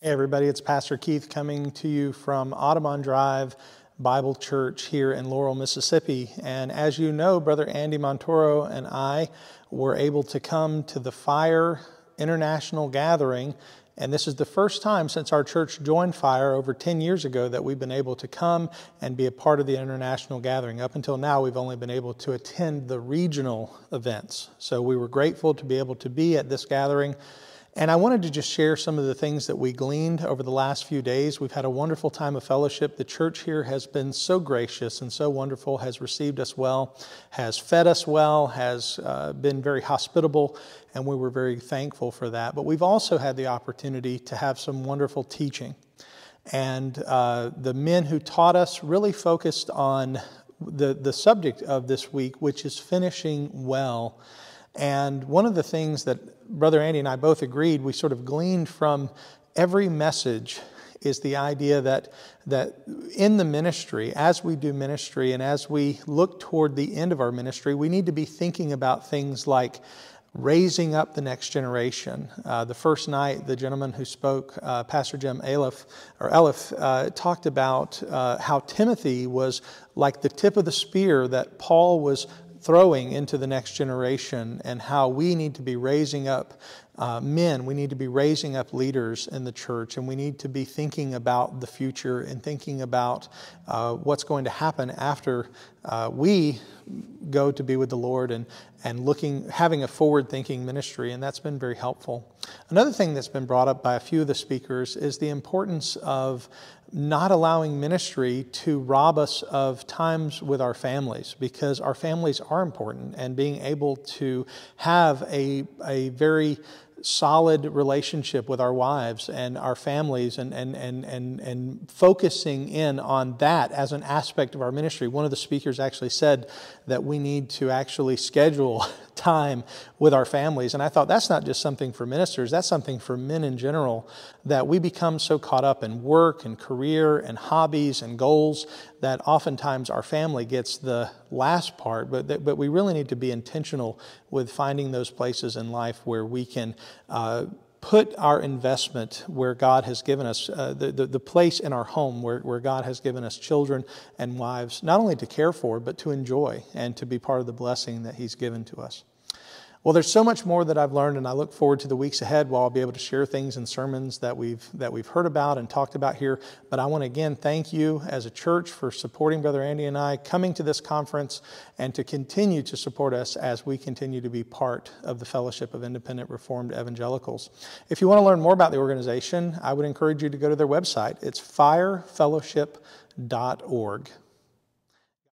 Hey everybody, it's Pastor Keith coming to you from Audubon Drive Bible Church here in Laurel, Mississippi. And as you know, Brother Andy Montoro and I were able to come to the Fire International Gathering. And this is the first time since our church joined Fire over 10 years ago that we've been able to come and be a part of the international gathering. Up until now, we've only been able to attend the regional events. So we were grateful to be able to be at this gathering. And I wanted to just share some of the things that we gleaned over the last few days. We've had a wonderful time of fellowship. The church here has been so gracious and so wonderful, has received us well, has fed us well, has been very hospitable, and we were very thankful for that. But we've also had the opportunity to have some wonderful teaching. And the men who taught us really focused on the subject of this week, which is finishing well. And one of the things that Brother Andy and I both agreed, we sort of gleaned from every message, is the idea that in the ministry, as we do ministry and as we look toward the end of our ministry, we need to be thinking about things like raising up the next generation. The first night, the gentleman who spoke, Pastor Jim Elif, talked about how Timothy was like the tip of the spear that Paul was throwing into the next generation, and how we need to be raising up men, we need to be raising up leaders in the church, and we need to be thinking about the future and thinking about what's going to happen after we go to be with the Lord, and having a forward-thinking ministry, and that's been very helpful. Another thing that's been brought up by a few of the speakers is the importance of not allowing ministry to rob us of times with our families, because our families are important, and being able to have a very solid relationship with our wives and our families, and focusing in on that as an aspect of our ministry. One of the speakers actually said that we need to actually schedule time with our families. And I thought, that's not just something for ministers, that's something for men in general, that we become so caught up in work and career and hobbies and goals that oftentimes our family gets the last part, but we really need to be intentional with finding those places in life where we can put our investment where God has given us, the place in our home where God has given us children and wives, not only to care for, but to enjoy and to be part of the blessing that He's given to us. Well, there's so much more that I've learned, and I look forward to the weeks ahead while I'll be able to share things in sermons that we've heard about and talked about here. But I want to again thank you as a church for supporting Brother Andy and I, coming to this conference, and to continue to support us as we continue to be part of the Fellowship of Independent Reformed Evangelicals. If you want to learn more about the organization, I would encourage you to go to their website. It's firefellowship.org.